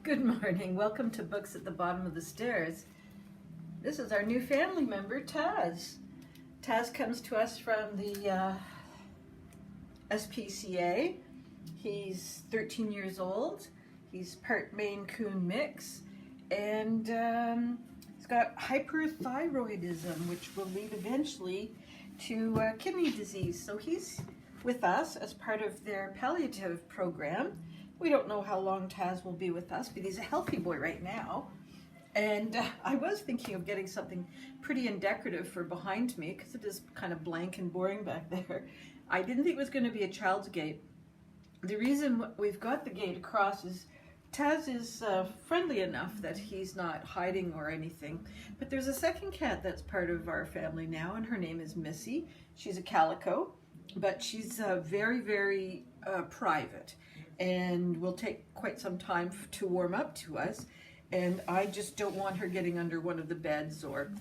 Good morning. Welcome to Books at the Bottom of the Stairs. This is our new family member, Taz. Taz comes to us from the SPCA. He's 13 years old. He's part Maine Coon mix, and he's got hyperthyroidism, which will lead eventually to kidney disease. So he's with us as part of their palliative program. We don't know how long Taz will be with us, but he's a healthy boy right now. And I was thinking of getting something pretty and decorative for behind me, because it is kind of blank and boring back there. I didn't think it was going to be a child's gate. The reason we've got the gate across is Taz is friendly enough that he's not hiding or anything. But there's a second cat that's part of our family now, and her name is Missy. She's a calico, but she's very, very private, and will take quite some time to warm up to us. And I just don't want her getting under one of the beds or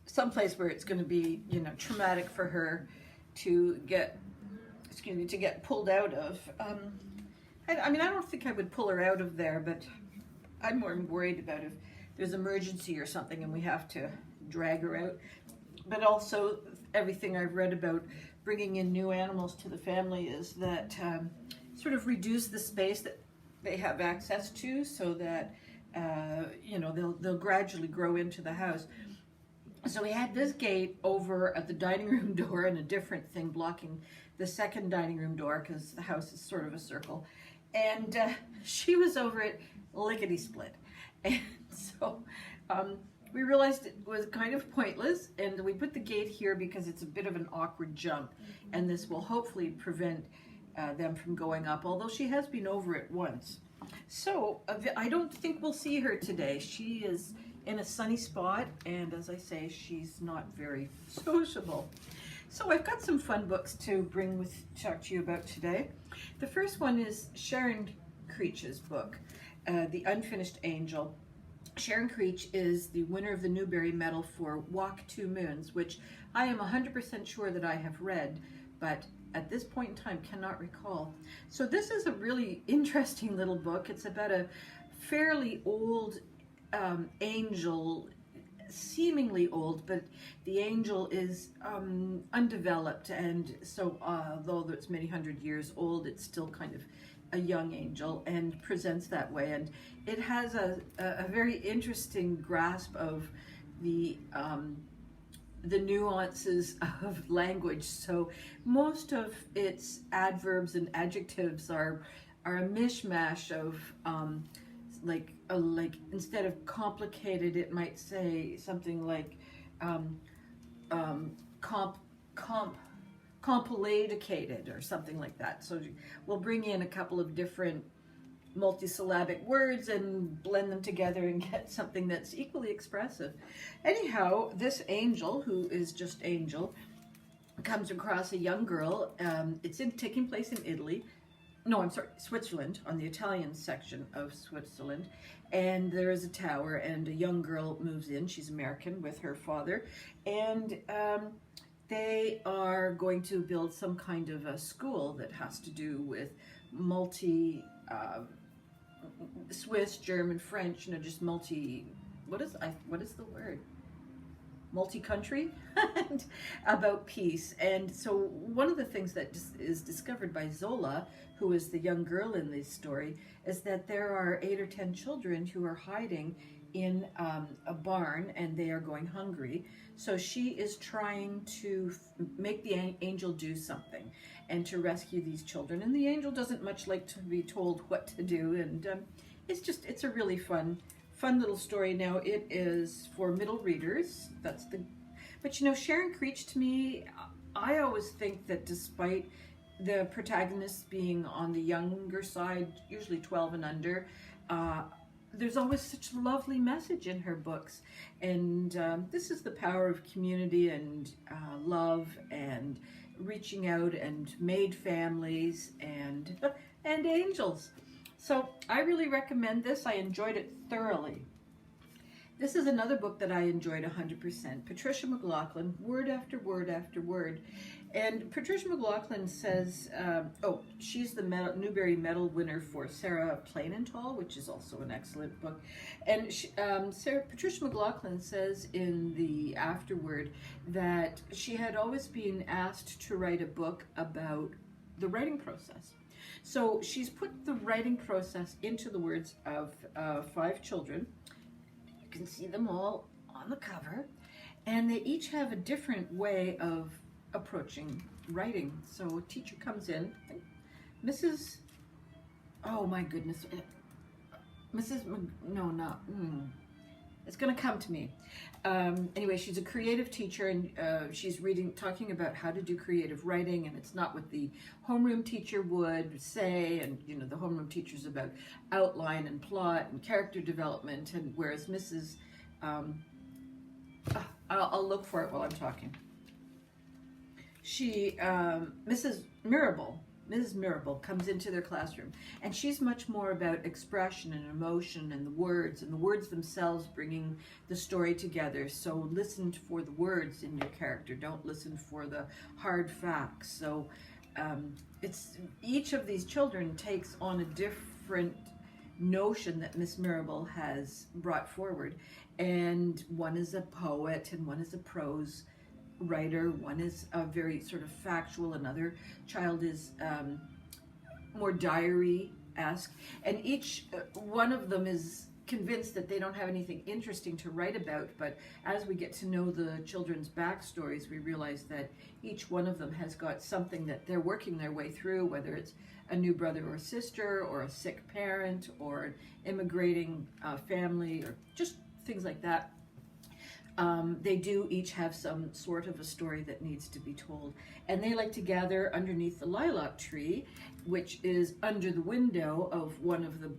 someplace where it's going to be, traumatic for her to get, to get pulled out of. I don't think I would pull her out of there, but I'm more worried about if there's emergency or something and we have to drag her out. But also, everything I've read about bringing in new animals to the family is that sort of reduce the space that they have access to, so that they'll gradually grow into the house. So we had this gate over at the dining room door and a different thing blocking the second dining room door, because the house is sort of a circle. And she was over it lickety-split. And so we realized it was kind of pointless, and we put the gate here because it's a bit of an awkward jump, and this will hopefully prevent them from going up, although she has been over it once. So I don't think we'll see her today. She is in a sunny spot, and as I say, she's not very sociable. So I've got some fun books to talk to you about today. The first one is Sharon Creech's book, The Unfinished Angel. Sharon Creech is the winner of the Newbery Medal for Walk Two Moons, which I am 100% sure that I have read, but at this point in time cannot recall. So this is a really interesting little book. It's about a fairly old angel, seemingly old, but the angel is undeveloped, and so though it's many hundred years old, it's still kind of a young angel and presents that way. And it has a very interesting grasp of the nuances of language. So most of its adverbs and adjectives are a mishmash of like instead of complicated, it might say something like complicated or something like that. So we'll bring in a couple of different multisyllabic words and blend them together and get something that's equally expressive. Anyhow, this angel, who is just Angel, comes across a young girl. It's taking place in Italy. No, I'm sorry, Switzerland, on the Italian section of Switzerland. And there is a tower, and a young girl moves in. She's American, with her father. And they are going to build some kind of a school that has to do with Swiss, German, French, just what is the word? Multi-country, and about peace. And so one of the things that is discovered by Zola, who is the young girl in this story, is that there are 8 or 10 children who are hiding in a barn, and they are going hungry. So she is trying to make the angel do something and to rescue these children. And the angel doesn't much like to be told what to do, and it's a really fun little story. Now, it is for middle readers. But Sharon Creech, to me, I always think that despite the protagonists being on the younger side, usually 12 and under, there's always such a lovely message in her books. And this is the power of community and love and reaching out and made families and angels. So I really recommend this. I enjoyed it thoroughly. This is another book that I enjoyed 100%. Patricia MacLachlan, word after word after word. And Patricia MacLachlan says, she's the Newbery Medal winner for Sarah Plainenthal, which is also an excellent book. And Patricia MacLachlan says in the afterword that she had always been asked to write a book about the writing process. So she's put the writing process into the words of 5 children. You can see them all on the cover, and they each have a different way of approaching writing. So a teacher comes in, Mrs. Oh my goodness, Mrs. It's going to come to me. Anyway, she's a creative teacher, and she's talking about how to do creative writing, and it's not what the homeroom teacher would say, and the homeroom teacher's about outline and plot and character development, and whereas I'll look for it while I'm talking. Mrs. Mirabel comes into their classroom, and she's much more about expression and emotion and the words themselves bringing the story together. So listen for the words in your character. Don't listen for the hard facts. So each of these children takes on a different notion that Miss Mirabel has brought forward. And one is a poet, and one is a prose writer, one is a very sort of factual, another child is more diary-esque, and each one of them is convinced that they don't have anything interesting to write about, but as we get to know the children's backstories, we realize that each one of them has got something that they're working their way through, whether it's a new brother or sister, or a sick parent, or an immigrating family, or just things like that. They do each have some sort of a story that needs to be told. And they like to gather underneath the lilac tree, which is under the window of one of the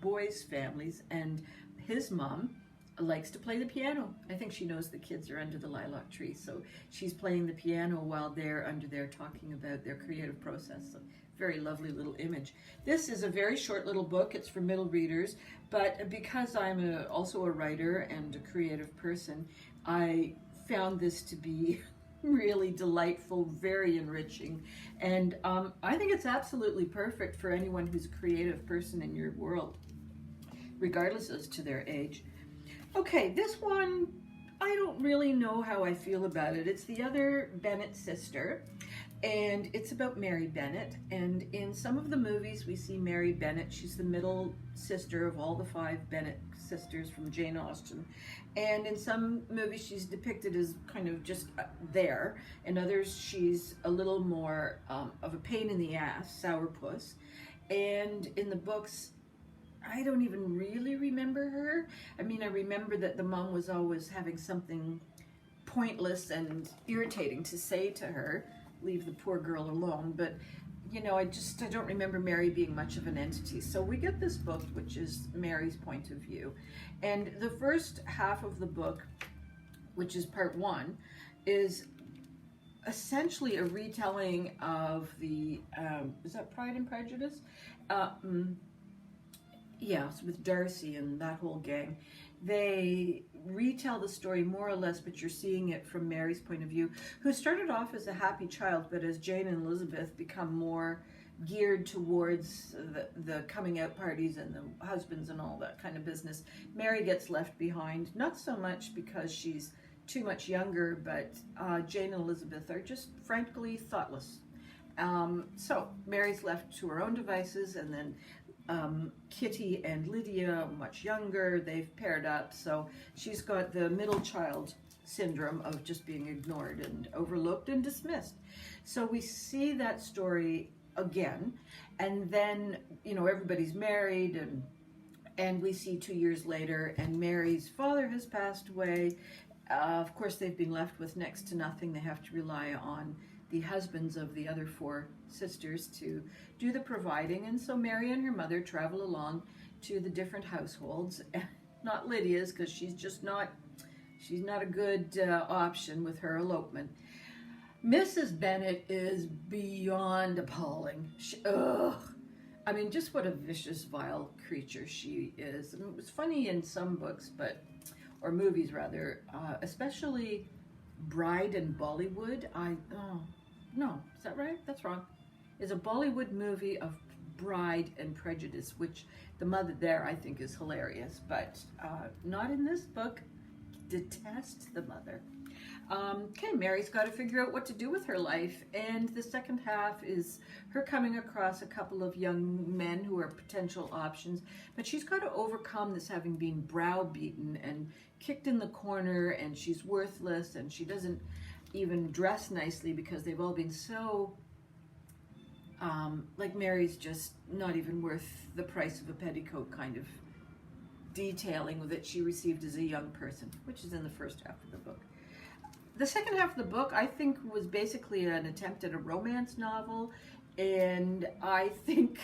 boys' families. And his mom likes to play the piano. I think she knows the kids are under the lilac tree. So she's playing the piano while they're under there talking about their creative process. So very lovely little image. This is a very short little book. It's for middle readers, but because I'm also a writer and a creative person, I found this to be really delightful, very enriching, and I think it's absolutely perfect for anyone who's a creative person in your world, regardless as to their age. Okay, this one, I don't really know how I feel about it. It's the other Bennet sister, and it's about Mary Bennet. And in some of the movies, we see Mary Bennet. She's the middle sister of all the 5 Bennet sisters from Jane Austen. And in some movies, she's depicted as kind of just there. In others, she's a little more of a pain in the ass, sourpuss. And in the books, I don't even really remember her. I mean, I remember that the mom was always having something pointless and irritating to say to her. Leave the poor girl alone, but I don't remember Mary being much of an entity. So we get this book, which is Mary's point of view, and the first half of the book, which is part 1, is essentially a retelling of the is that Pride and Prejudice? It's with Darcy and that whole gang. They retell the story more or less, but you're seeing it from Mary's point of view, who started off as a happy child, but as Jane and Elizabeth become more geared towards the coming out parties and the husbands and all that kind of business, Mary gets left behind, not so much because she's too much younger, but Jane and Elizabeth are just frankly thoughtless. So Mary's left to her own devices, and then Kitty and Lydia, much younger, they've paired up, so she's got the middle child syndrome of just being ignored and overlooked and dismissed. So we see that story again, and then everybody's married, and we see 2 years later, and Mary's father has passed away. Of course, they've been left with next to nothing. They have to rely on the husbands of the other 4 sisters to do the providing, and so Mary and her mother travel along to the different households, not Lydia's, because she's not a good option with her elopement. Mrs. Bennet is beyond appalling. I mean, just what a vicious, vile creature she is. I mean, it was funny in some books, but or movies rather, especially Bride and Bollywood. Oh, no, is that right? That's wrong. Is a Bollywood movie of Bride and Prejudice, which the mother there I think is hilarious, but not in this book. Detest the mother. Okay, Mary's got to figure out what to do with her life, and the second half is her coming across a couple of young men who are potential options, but she's got to overcome this having been browbeaten and kicked in the corner, and she's worthless, and she doesn't even dress nicely because they've all been so, like Mary's just not even worth the price of a petticoat kind of detailing that she received as a young person, which is in the first half of the book. The second half of the book, I think, was basically an attempt at a romance novel, and I think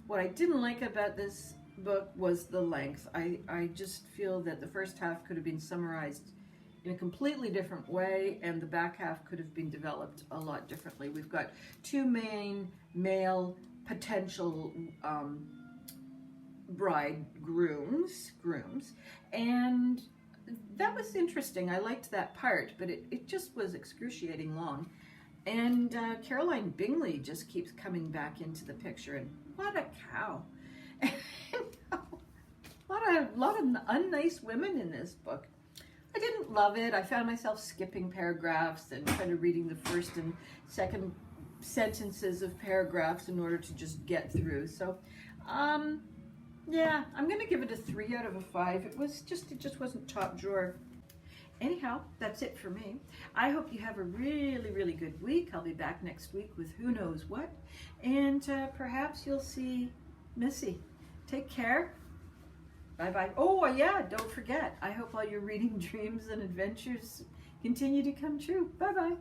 what I didn't like about this book was the length. I just feel that the first half could have been summarized in a completely different way, and the back half could have been developed a lot differently. We've got two main male potential grooms, and that was interesting. I liked that part, but it just was excruciating long. And Caroline Bingley just keeps coming back into the picture, and what a cow. a lot of unnice women in this book. I didn't love it. I found myself skipping paragraphs and kind of reading the first and second sentences of paragraphs in order to just get through. So, yeah, I'm going to give it a 3 out of 5. It just wasn't top drawer. Anyhow, that's it for me. I hope you have a really, really good week. I'll be back next week with who knows what. And perhaps you'll see Missy. Take care. Bye-bye. Oh, yeah, don't forget. I hope all your reading dreams and adventures continue to come true. Bye-bye.